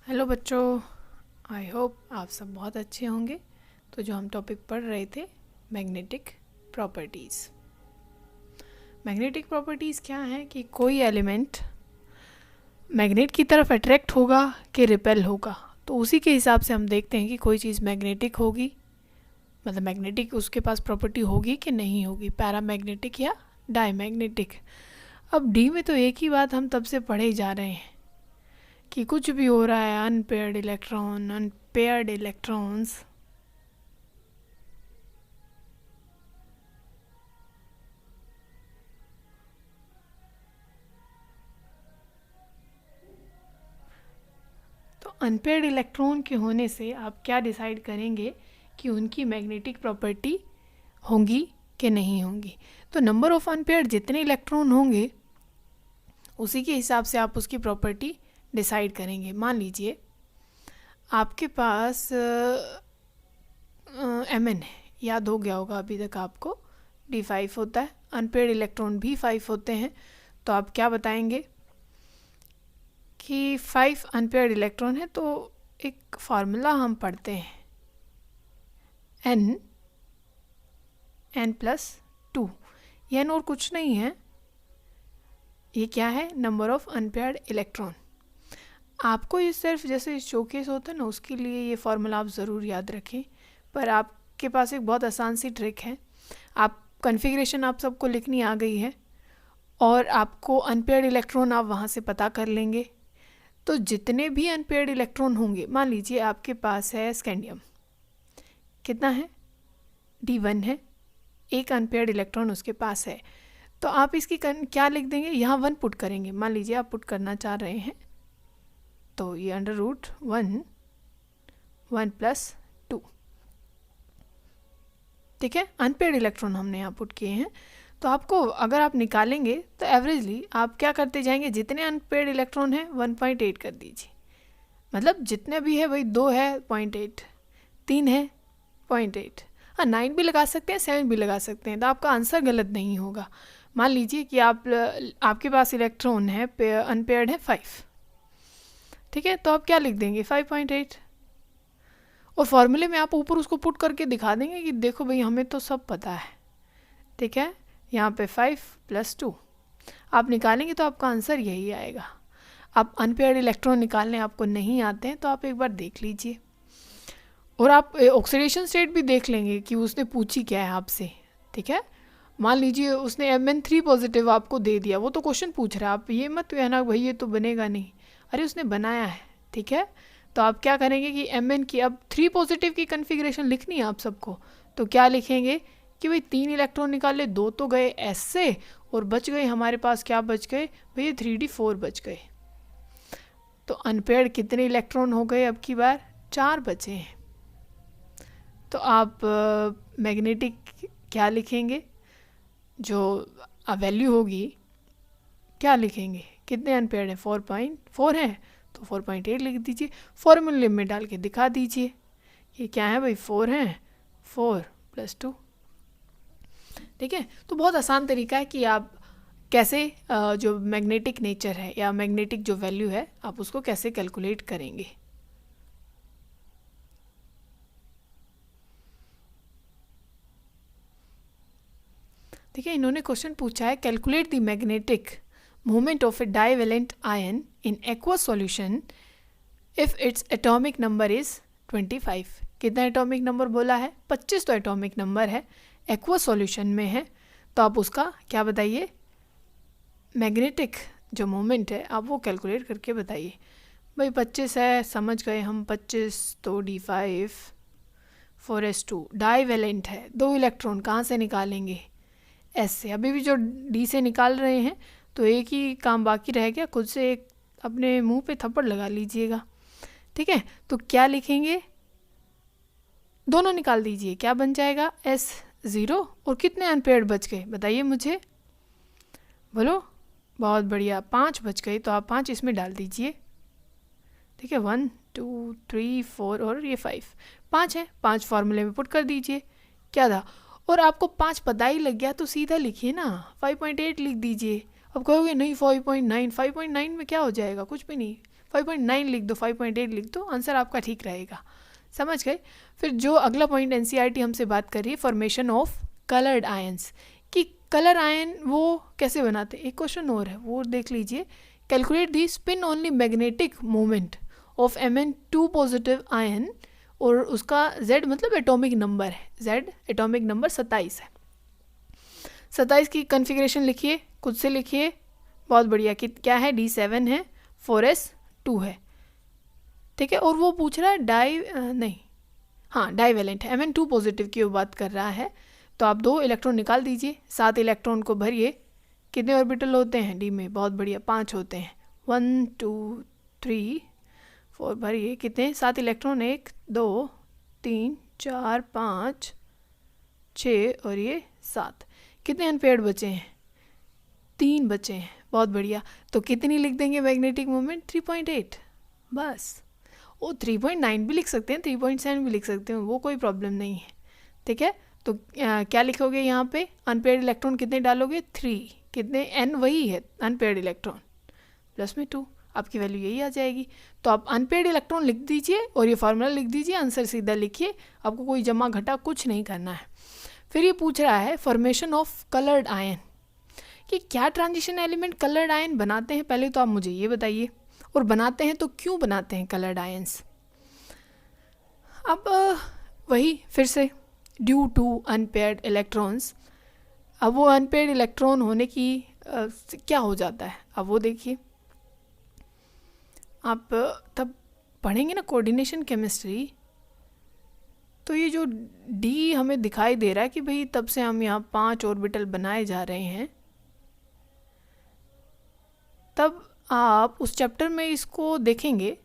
Hello बच्चों, I hope आप सब बहुत अच्छे होंगे। तो जो हम टॉपिक पढ़ रहे थे, मैग्नेटिक प्रॉपर्टीज़। मैग्नेटिक प्रॉपर्टीज़ क्या है कि कोई एलिमेंट मैग्नेट की तरफ अट्रैक्ट होगा कि रिपेल होगा। तो उसी के हिसाब से हम देखते हैं कि कोई चीज़ मैग्नेटिक होगी, मतलब मैग्नेटिक उसके पास प्रॉपर्टी होगी कि नहीं होगी, पैरामैग्नेटिक या डायमैग्नेटिक। अब डी में तो एक ही बात हम तब से पढ़े ही जा रहे हैं कि कुछ भी हो रहा है, अनपेयर्ड इलेक्ट्रॉन्स तो अनपेयर्ड इलेक्ट्रॉन के होने से आप क्या डिसाइड करेंगे कि उनकी मैग्नेटिक प्रॉपर्टी होंगी कि नहीं होंगी। तो नंबर ऑफ अनपेयर्ड जितने इलेक्ट्रॉन होंगे उसी के हिसाब से आप उसकी प्रॉपर्टी डिसाइड करेंगे। मान लीजिए आपके पास Mn है, याद हो गया होगा अभी तक आपको, D5 होता है, अनपेयर्ड इलेक्ट्रॉन भी 5 होते हैं। तो आप क्या बताएंगे कि 5 अनपेयर्ड इलेक्ट्रॉन है। तो एक फार्मूला हम पढ़ते हैं, n+2। ये n और कुछ नहीं है, ये क्या है, नंबर ऑफ अनपेयर्ड इलेक्ट्रॉन। आपको ये सिर्फ जैसे शोकेस होता है ना, उसके लिए ये फार्मूला आप ज़रूर याद रखें। पर आपके पास एक बहुत आसान सी ट्रिक है, आप कॉन्फ़िगरेशन आप सबको लिखनी आ गई है और आपको अनपेयर्ड इलेक्ट्रॉन आप वहाँ से पता कर लेंगे। तो जितने भी अनपेयर्ड इलेक्ट्रॉन होंगे, मान लीजिए आपके पास है स्कैंडियम, कितना है, D1 है, एक अनपेयर्ड इलेक्ट्रॉन उसके पास है। तो आप इसकी क्या लिख देंगे, यहाँ 1 पुट करेंगे। मान लीजिए आप पुट करना चाह रहे हैं, तो ये √1 1+2, ठीक है, अनपेयर्ड इलेक्ट्रॉन हमने यहाँ पुट किए हैं। तो आपको अगर आप निकालेंगे तो एवरेजली आप क्या करते जाएंगे, जितने अनपेयर्ड इलेक्ट्रॉन हैं 1.8 कर दीजिए, मतलब जितने भी है वही 2 है 0.8, 3 है 0.8, हाँ 9 भी लगा सकते हैं, 7 भी लगा सकते हैं, तो आपका आंसर गलत नहीं होगा। मान लीजिए कि आपके पास इलेक्ट्रॉन है अनपेयर्ड है 5, ठीक है, तो आप क्या लिख देंगे 5.8, और फॉर्मूले में आप ऊपर उसको पुट करके दिखा देंगे कि देखो भाई हमें तो सब पता है, ठीक है। यहाँ पे 5+2 आप निकालेंगे तो आपका आंसर यही आएगा। आप अनपेयर्ड इलेक्ट्रॉन निकालने आपको नहीं आते हैं तो आप एक बार देख लीजिए, और आप ऑक्सीडेशन स्टेट भी देख लेंगे कि उसने पूछी क्या है आपसे, ठीक है। मान लीजिए उसने Mn3 पॉजिटिव आपको दे दिया, वो तो क्वेश्चन पूछ रहा है, आप ये मत कहना भाई ये तो बनेगा नहीं, अरे उसने बनाया है, ठीक है। तो आप क्या करेंगे कि Mn की अब 3 पॉजिटिव की कन्फिग्रेशन लिखनी है आप सबको, तो क्या लिखेंगे कि भाई 3 इलेक्ट्रॉन निकाले, 2 तो गए S से और बच गए हमारे पास, क्या बच गए भैया 3D4 बच गए। तो अनपेयर्ड कितने इलेक्ट्रॉन हो गए, अब की बार 4 बचे हैं। तो आप मैग्नेटिक क्या लिखेंगे, जो वैल्यू होगी क्या लिखेंगे, कितने अनपेयर्ड हैं, 4.4 हैं तो 4.8 लिख दीजिए, फॉर्मूले में डाल के दिखा दीजिए। ये क्या है भाई, 4 हैं, 4+2, ठीक है। तो बहुत आसान तरीका है कि आप कैसे जो मैग्नेटिक नेचर है या मैग्नेटिक जो वैल्यू है आप उसको कैसे कैलकुलेट करेंगे। ठीक है, इन्होंने क्वेश्चन पूछा है, calculate the magnetic movement of A divalent ion in aqueous solution if its atomic number is 25। कितना एटॉमिक नंबर बोला है, 25 तो एटॉमिक नंबर है, एक्वस सॉल्यूशन में है। तो आप उसका क्या बताइए, मैग्नेटिक जो मोमेंट है आप वो कैलकुलेट करके बताइए। भाई 25 है, समझ गए हम, 25 तो D5 4s2, डाइवेलेंट है, 2 इलेक्ट्रॉन कहाँ से निकालेंगे, S से। अभी भी जो D से निकाल रहे हैं तो एक ही काम बाकी रह गया, खुद से एक अपने मुंह पे थप्पड़ लगा लीजिएगा, ठीक है। तो क्या लिखेंगे, दोनों निकाल दीजिए, क्या बन जाएगा S0, और कितने अनपेयर्ड बच गए बताइए मुझे, बोलो, बहुत बढ़िया, 5 बच गए, तो आप 5 इसमें डाल दीजिए, ठीक है। 1 2 3 4 और ये 5 है, 5 फार्मूले में पुट कर दीजिए, क्या था, और आपको 5 पता ही लग गया तो सीधा लिखिए ना, 5.8 लिख दीजिए। अब कहोगे नहीं 5.9, 5.9 में क्या हो जाएगा, कुछ भी नहीं, 5.9 लिख दो, 5.8 लिख दो, आंसर आपका ठीक रहेगा। समझ गए। फिर जो अगला पॉइंट एनसीईआरटी हमसे बात कर रही है, फॉर्मेशन ऑफ कलर्ड आयंस, कि कलर आयन वो कैसे बनाते हैं। एक क्वेश्चन और है, वो देख लीजिए। Calculate the spin only magnetic moment of Mn2 positive ion, और उसका Z मतलब एटॉमिक नंबर है, Z एटॉमिक नंबर 27 है। 27 की कन्फिग्रेशन लिखिए, खुद से लिखिए, बहुत बढ़िया। कि क्या है, D7 है, 4s2 है, ठीक है। और वो पूछ रहा है डाईवेलेंट है, Mn2 पॉजिटिव की वो बात कर रहा है। तो आप 2 इलेक्ट्रॉन निकाल दीजिए, 7 इलेक्ट्रॉन को भरिए। कितने ऑर्बिटल होते हैं डी में, बहुत बढ़िया, 5 होते हैं। 1 2 3 4 भरिए, कितने, 7 इलेक्ट्रॉन, 1 2 3 4 5 6 और ये 7। कितने अनपेयर्ड बचे हैं, 3 बचे हैं, बहुत बढ़िया। तो कितनी लिख देंगे मैग्नेटिक मोमेंट, 3.8 बस। वो 3.9 भी लिख सकते हैं, 3.7 भी लिख सकते हैं, वो कोई प्रॉब्लम नहीं है, ठीक है। तो क्या लिखोगे यहाँ पे, अनपेयर्ड इलेक्ट्रॉन कितने डालोगे, 3, कितने, n वही है अनपेयर्ड इलेक्ट्रॉन, प्लस में 2, आपकी वैल्यू यही आ जाएगी। तो आप अनपेयर्ड इलेक्ट्रॉन लिख दीजिए और ये फार्मूला लिख दीजिए, आंसर सीधा लिखिए, आपको कोई जमा घटा कुछ नहीं करना है। फिर ये पूछ रहा है फॉर्मेशन ऑफ कलर्ड आयन, कि क्या ट्रांजिशन एलिमेंट कलर्ड आयन बनाते हैं, पहले तो आप मुझे ये बताइए, और बनाते हैं तो क्यों बनाते हैं कलर्ड आयंस। अब वही फिर से, ड्यू टू अनपेयर्ड इलेक्ट्रॉन्स। अब वो अनपेयर्ड इलेक्ट्रॉन होने की क्या हो जाता है, अब वो देखिए। आप तब पढ़ेंगे ना कोऑर्डिनेशन केमिस्ट्री, तो ये जो डी हमें दिखाई दे रहा है कि भाई तब से हम यहाँ 5 ऑर्बिटल बनाए जा रहे हैं, तब आप उस चैप्टर में इसको देखेंगे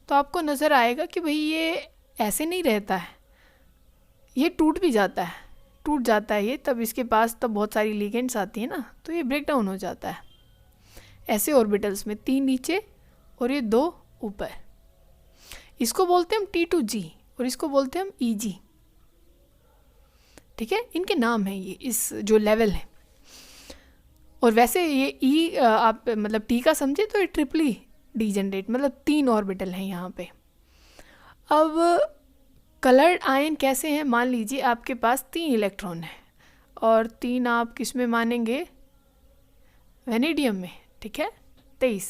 तो आपको नज़र आएगा कि भाई ये ऐसे नहीं रहता है, ये टूट भी जाता है, टूट जाता है ये, तब इसके पास तब बहुत सारी लिगेंड्स आती है ना, तो ये ब्रेक डाउन हो जाता है ऐसे ऑर्बिटल्स में, 3 नीचे और ये 2 ऊपर। इसको बोलते हैं हम T2G और इसको बोलते हैं हम EG, ठीक है, इनके नाम है ये, इस जो लेवल है। और वैसे ये E आप मतलब T का समझे तो ये ट्रिपली डीजेनरेट, मतलब 3 ऑर्बिटल हैं यहाँ पे। अब कलर्ड आयन कैसे हैं, मान लीजिए आपके पास 3 इलेक्ट्रॉन है और 3 आप किस में मानेंगे, वेनेडियम में, ठीक है, 23,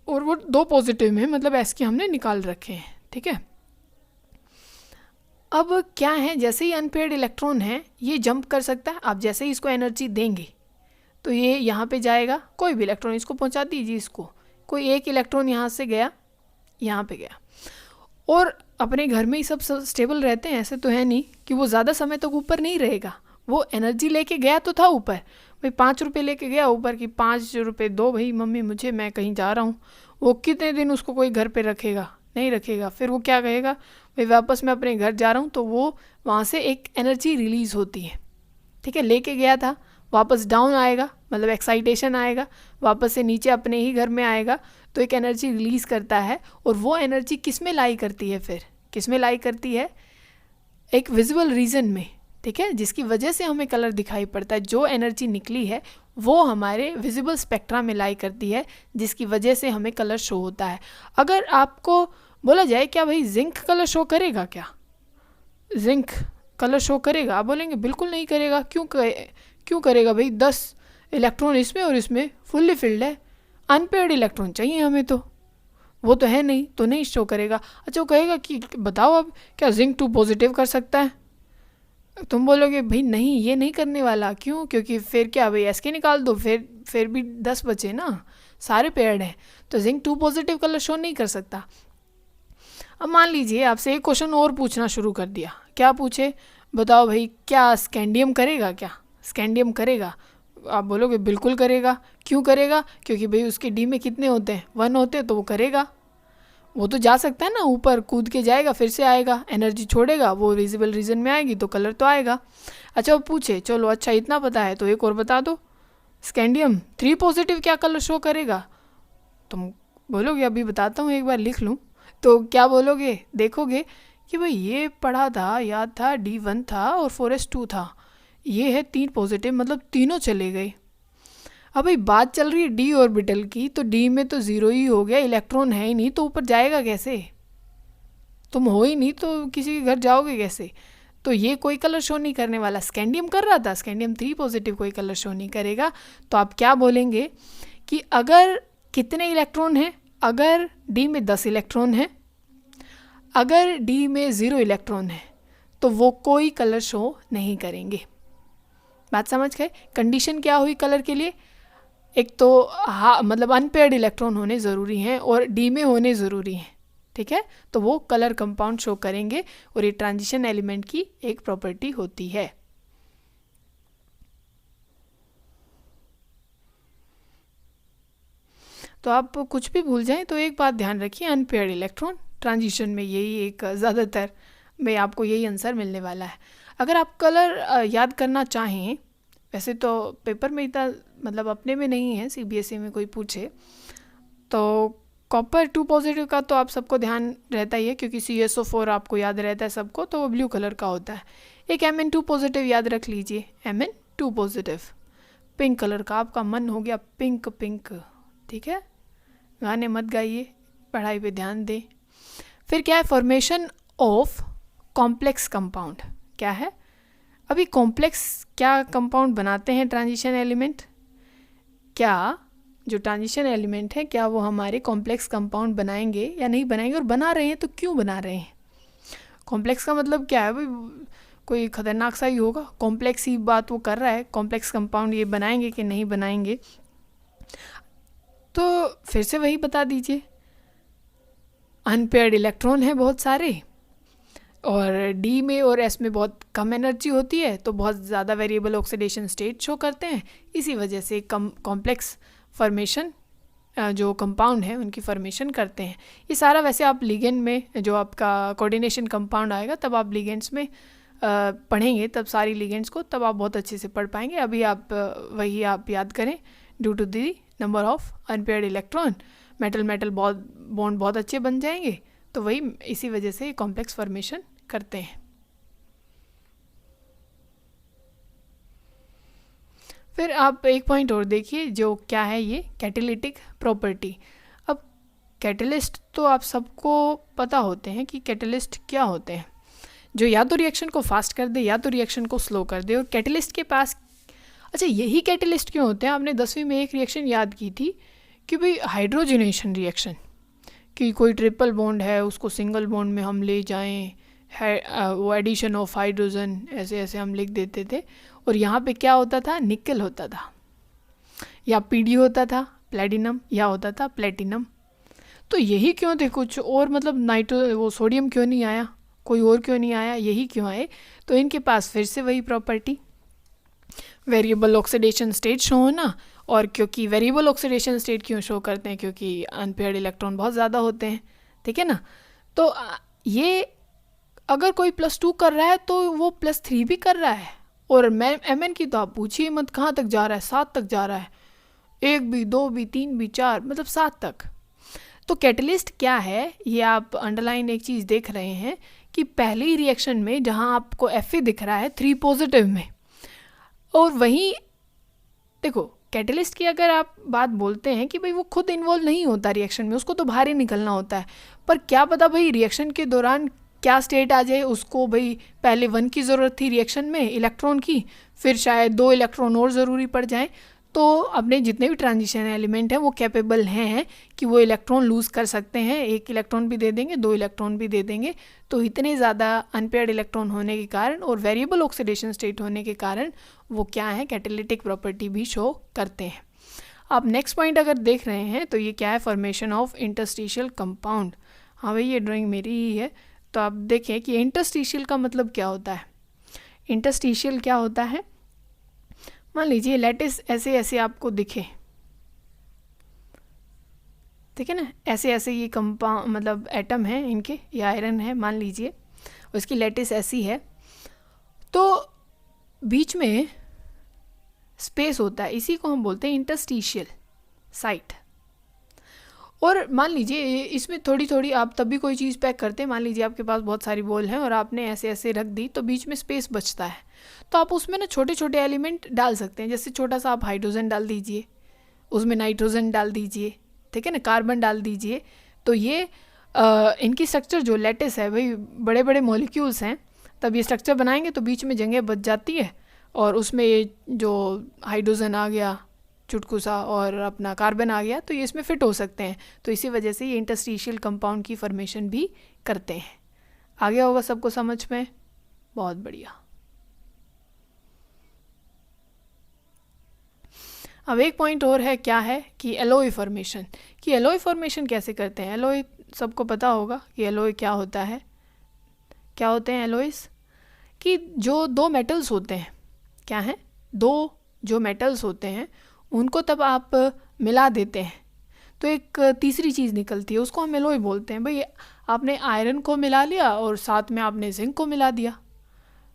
और वो 2 पॉजिटिव में, मतलब एस के हमने निकाल रखे हैं, ठीक है। अब क्या है, जैसे ही अनपेयर्ड इलेक्ट्रॉन है ये जंप कर सकता है, आप जैसे ही इसको एनर्जी देंगे तो ये यहाँ पे जाएगा, कोई भी इलेक्ट्रॉन इसको पहुँचा दीजिए, इसको कोई एक इलेक्ट्रॉन यहाँ से गया, यहाँ पे गया, और अपने घर में ही सब स्टेबल रहते हैं, ऐसे तो है नहीं कि वो ज़्यादा समय तक ऊपर नहीं रहेगा। वो एनर्जी लेके गया तो था ऊपर, भाई 5 रुपये लेके गया ऊपर की 5 रुपये दो भाई मम्मी मुझे, मैं कहीं जा रहा हूँ, वो कितने दिन उसको कोई घर पे रखेगा, नहीं रखेगा। फिर वो क्या कहेगा, भाई वापस मैं अपने घर जा रहा हूँ, तो वो वहाँ से एक एनर्जी रिलीज़ होती है, ठीक है, लेके गया था, वापस डाउन आएगा, मतलब एक्साइटेशन आएगा, वापस से नीचे अपने ही घर में आएगा, तो एक एनर्जी रिलीज़ करता है। और वो एनर्जी किस में लाई करती है, फिर किस में लाई करती है, एक विजिबल रीजन में, ठीक है, जिसकी वजह से हमें कलर दिखाई पड़ता है। जो एनर्जी निकली है वो हमारे विजिबल स्पेक्ट्रा में लाई करती है, जिसकी वजह से हमें कलर शो होता है। अगर आपको बोला जाए क्या भाई जिंक कलर शो करेगा, क्या जिंक कलर शो करेगा, आप बोलेंगे बिल्कुल नहीं करेगा। क्यों करेगा भाई, 10 इलेक्ट्रॉन इसमें और इसमें फुल्ली फिल्ड है, अनपेयर्ड इलेक्ट्रॉन चाहिए हमें, तो वो तो है नहीं, तो नहीं शो करेगा। अच्छा वो कहेगा कि बताओ अब क्या जिंक 2 पॉजिटिव कर सकता है, तुम बोलोगे भाई नहीं ये नहीं करने वाला, क्यों, क्योंकि फिर क्या भाई एस के निकाल दो, फिर भी 10 बचे ना, सारे पेयर्ड हैं, तो जिंक 2 पॉजिटिव कलर शो नहीं कर सकता। अब मान लीजिए आपसे एक क्वेश्चन और पूछना शुरू कर दिया, क्या पूछे, बताओ भाई क्या स्कैंडियम करेगा, क्या स्कैंडियम करेगा, आप बोलोगे बिल्कुल करेगा। क्यों करेगा, क्योंकि भाई उसके डी में कितने होते हैं, 1 होते हैं, तो वो करेगा, वो तो जा सकता है ना ऊपर, कूद के जाएगा फिर से आएगा, एनर्जी छोड़ेगा, वो विजिबल रीजन में आएगी तो कलर तो आएगा। अच्छा वो पूछे, चलो अच्छा इतना पता है तो एक और बता दो, स्कैंडियम 3 पॉजिटिव क्या कलर शो करेगा, तुम बोलोगे अभी बताता हूँ, एक बार लिख लूँ, तो क्या बोलोगे, देखोगे कि भाई ये पढ़ा था, याद था, D1 था और 4s2 था, ये है 3 पॉजिटिव, मतलब तीनों चले गए। अब भाई बात चल रही है डी ऑर्बिटल की, तो डी में तो ज़ीरो ही हो गया, इलेक्ट्रॉन है ही नहीं, तो ऊपर जाएगा कैसे? तुम हो ही नहीं तो किसी के घर जाओगे कैसे? तो ये कोई कलर शो नहीं करने वाला। स्कैंडियम कर रहा था, स्कैंडियम 3 पॉजिटिव कोई कलर शो नहीं करेगा। तो आप क्या बोलेंगे कि अगर कितने इलेक्ट्रॉन हैं, अगर डी में 10 इलेक्ट्रॉन हैं, अगर डी में 0 इलेक्ट्रॉन है, तो वो कोई कलर शो नहीं करेंगे। बात समझ गए? कंडीशन क्या हुई कलर के लिए? एक तो मतलब अनपेयर्ड इलेक्ट्रॉन होने ज़रूरी हैं और डी में होने ज़रूरी हैं, ठीक है? तो वो कलर कंपाउंड शो करेंगे और ये ट्रांजिशन एलिमेंट की एक प्रॉपर्टी होती है। तो आप कुछ भी भूल जाएं तो एक बात ध्यान रखिए, अनपेयर्ड इलेक्ट्रॉन ट्रांजिशन में यही एक ज़्यादातर में आपको यही आंसर मिलने वाला है। अगर आप कलर याद करना चाहें, वैसे तो पेपर में इतना मतलब अपने में नहीं है, सीबीएसई में कोई पूछे तो कॉपर 2 पॉजिटिव का तो आप सबको ध्यान रहता ही है, क्योंकि CSO4 आपको याद रहता है सबको, तो वो ब्लू कलर का होता है। एक Mn2 पॉजिटिव याद रख लीजिए, Mn2 पॉजिटिव पिंक कलर का, आपका मन हो गया पिंक पिंक, ठीक है? गाने मत गाइए, पढ़ाई पे ध्यान दें। फिर क्या है? Formation of complex compound. क्या है? अभी कॉम्प्लेक्स क्या कंपाउंड बनाते हैं ट्रांजिशन एलिमेंट? क्या जो ट्रांजिशन एलिमेंट है क्या वो हमारे कॉम्प्लेक्स कंपाउंड बनाएंगे या नहीं बनाएंगे, और बना रहे हैं तो क्यों बना रहे हैं? कॉम्प्लेक्स का मतलब क्या है भाई? कोई खतरनाक सा ही होगा, कॉम्प्लेक्स ही बात वो कर रहा है, कॉम्प्लेक्स कंपाउंड ये बनाएंगे कि नहीं बनाएंगे। तो फिर से वही बता दीजिए, अनपेयर्ड इलेक्ट्रॉन है बहुत सारे, और डी में और एस में बहुत कम एनर्जी होती है, तो बहुत ज़्यादा वेरिएबल ऑक्सीडेशन स्टेट शो करते हैं। इसी वजह से कॉम्प्लेक्स फॉर्मेशन जो कंपाउंड है उनकी फॉर्मेशन करते हैं। ये सारा वैसे आप लिगेंड में जो आपका कोऑर्डिनेशन कंपाउंड आएगा तब आप लिगेंड्स में पढ़ेंगे, तब सारी लिगेंड्स को तब आप बहुत अच्छे से पढ़ पाएंगे। अभी आप वही आप याद करें, due to the number of unpaired electron metal metal bond बहुत अच्छे बन जाएंगे, तो वही इसी वजह से कॉम्प्लेक्स फॉर्मेशन करते हैं। फिर आप एक पॉइंट और देखिए, जो क्या है ये कैटेलिटिक प्रॉपर्टी। अब कैटलिस्ट तो आप सबको पता होते हैं कि कैटलिस्ट क्या होते हैं, जो या तो रिएक्शन को फास्ट कर दे या तो रिएक्शन को स्लो कर दे। और कैटलिस्ट के पास, अच्छा यही कैटलिस्ट क्यों होते हैं? आपने 10वीं में एक रिएक्शन याद की थी कि भाई हाइड्रोजनेशन रिएक्शन, कि कोई ट्रिपल बॉन्ड है उसको सिंगल बॉन्ड में हम ले जाएं, है वो एडिशन ऑफ हाइड्रोजन, ऐसे ऐसे हम लिख देते थे। और यहाँ पे क्या होता था? निकल होता था, या पीडी होता था प्लेटिनम, या होता था प्लेटिनम। तो यही क्यों थे? कुछ और मतलब वो सोडियम क्यों नहीं आया, कोई और क्यों नहीं आया, यही क्यों आए? तो इनके पास फिर से वही property, variable oxidation state show होना। और क्योंकि वेरिएबल ऑक्सीडेशन स्टेट क्यों शो करते हैं? क्योंकि अनपेयर्ड इलेक्ट्रॉन बहुत ज़्यादा होते हैं, ठीक है ना? तो ये अगर कोई +2 कर रहा है तो वो +3 भी कर रहा है। और मैं Mn की तो आप पूछिए मत, कहाँ तक जा रहा है? 7 तक जा रहा है, 1 भी 2 भी 3 भी 4, मतलब 7 तक। तो कैटलिस्ट क्या है, ये आप अंडरलाइन एक चीज़ देख रहे हैं कि पहली रिएक्शन में जहाँ आपको Fe दिख रहा है 3 पॉजिटिव में, और वहीं देखो कैटलिस्ट की अगर आप बात बोलते हैं कि भाई वो खुद इन्वॉल्व नहीं होता रिएक्शन में, उसको तो बाहर ही निकलना होता है, पर क्या पता भाई रिएक्शन के दौरान क्या स्टेट आ जाए उसको। भाई पहले 1 की ज़रूरत थी रिएक्शन में इलेक्ट्रॉन की, फिर शायद 2 इलेक्ट्रॉन और ज़रूरी पड़ जाए। तो अपने जितने भी ट्रांजिशन एलिमेंट हैं वो कैपेबल हैं कि वो इलेक्ट्रॉन लूज़ कर सकते हैं, 1 इलेक्ट्रॉन भी दे देंगे, 2 इलेक्ट्रॉन भी दे देंगे। तो इतने ज़्यादा अनपेयर्ड इलेक्ट्रॉन होने के कारण और वेरिएबल ऑक्सीडेशन स्टेट होने के कारण वो क्या है, कैटेलिटिक प्रॉपर्टी भी शो करते हैं। आप नेक्स्ट पॉइंट अगर देख रहे हैं तो ये क्या है, फॉर्मेशन ऑफ इंटरस्टिशियल कंपाउंड। हाँ भाई ये ड्राइंग मेरी ही है, तो आप देखें कि इंटरस्टिशियल का मतलब क्या होता है। इंटरस्टिशियल क्या होता है, मान लीजिए लैटिस ऐसे ऐसे आपको दिखे, ठीक है ना, ऐसे ऐसे ये कंपाउंड मतलब एटम है इनके, ये आयरन है मान लीजिए, उसकी लैटिस ऐसी है, तो बीच में स्पेस होता है, इसी को हम बोलते हैं इंटरस्टिशियल साइट। और मान लीजिए इसमें थोड़ी थोड़ी आप तब भी कोई चीज़ पैक करते हैं, मान लीजिए आपके पास बहुत सारी बॉल हैं और आपने ऐसे ऐसे रख दी, तो बीच में स्पेस बचता है, तो आप उसमें ना छोटे छोटे एलिमेंट डाल सकते हैं। जैसे छोटा सा आप हाइड्रोजन डाल दीजिए, उसमें नाइट्रोजन डाल दीजिए, ठीक है ना, कार्बन डाल दीजिए, तो ये इनकी स्ट्रक्चर जो लैटिस है भाई बड़े बड़े मॉलिक्यूल्स हैं, तब ये स्ट्रक्चर बनाएंगे तो बीच में जगह बच जाती है और उसमें ये जो हाइड्रोजन आ गया चुटकू सा और अपना कार्बन आ गया तो ये इसमें फिट हो सकते हैं, तो इसी वजह से ये इंटरस्टिशियल कंपाउंड की फॉर्मेशन भी करते हैं। आ गया होगा सबको समझ में? बहुत बढ़िया। अब एक पॉइंट और है, क्या है कि एलॉय फॉर्मेशन, कि एलॉय फॉर्मेशन कैसे करते हैं। एलॉय सबको पता होगा कि एलॉय क्या होता है, क्या होते हैं एलॉयस, कि जो दो मेटल्स होते हैं, क्या हैं, दो जो मेटल्स होते हैं उनको तब आप मिला देते हैं तो एक तीसरी चीज़ निकलती है, उसको हम एलॉय बोलते हैं। भाई आपने आयरन को मिला लिया और साथ में आपने जिंक को मिला दिया,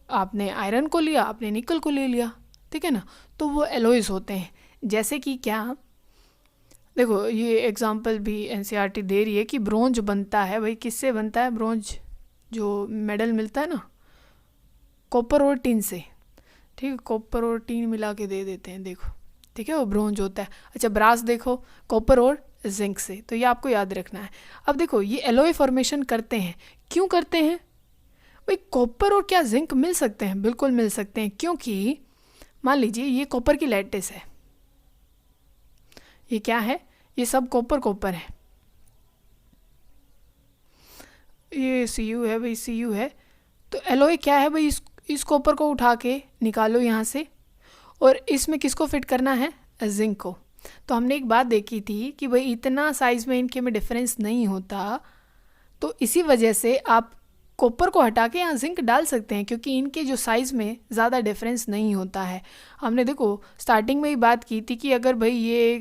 आपने आयरन को लिया, आपने निकल को ले लिया, ठीक है ना, तो वो एलॉयज होते हैं। जैसे कि क्या, देखो ये एग्जांपल भी एनसीईआरटी दे रही है कि ब्रोंज बनता है, भाई किससे बनता है ब्रोंज, जो मेडल मिलता है ना, कॉपर और टिन से, ठीक है, कॉपर और टिन मिला के दे देते हैं, देखो, ठीक है, वो ब्रोंज होता है। अच्छा ब्रास देखो, कॉपर और जिंक से, तो ये आपको याद रखना है। अब देखो ये एलॉय फॉर्मेशन करते हैं, क्यों करते हैं भाई, कॉपर और क्या जिंक मिल सकते हैं, बिल्कुल मिल सकते हैं, क्योंकि मान लीजिए ये कॉपर की लैटिस है, ये क्या है, ये सब कॉपर कॉपर है, ये Cu है भाई, Cu है, तो एलॉय क्या है भाई, इस कॉपर को उठा के निकालो यहाँ से और इसमें किसको फिट करना है, जिंक को। तो हमने एक बात देखी थी कि भाई इतना साइज़ में इनके में डिफरेंस नहीं होता, तो इसी वजह से आप कॉपर को हटा के यहाँ जिंक डाल सकते हैं, क्योंकि इनके जो साइज़ में ज़्यादा डिफरेंस नहीं होता है। हमने देखो स्टार्टिंग में ही बात की थी कि अगर भाई ये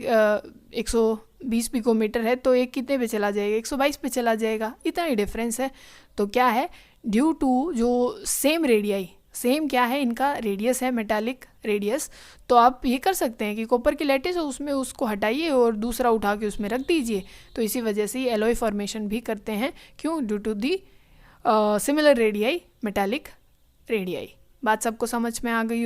120 पिकोमीटर है तो एक कितने पे चला जाएगा, 122 पे चला जाएगा, इतना ही डिफरेंस है। तो क्या है, ड्यू टू जो सेम रेडियाई, सेम क्या है इनका रेडियस है, मेटालिक रेडियस, तो आप ये कर सकते हैं कि कॉपर की लैटिस है उसमें उसको हटाइए और दूसरा उठा के उसमें रख दीजिए, तो इसी वजह से ये एलॉय फॉर्मेशन भी करते हैं। क्यों? Due to the similar radii, metallic radii. बात सबको समझ में आ गई?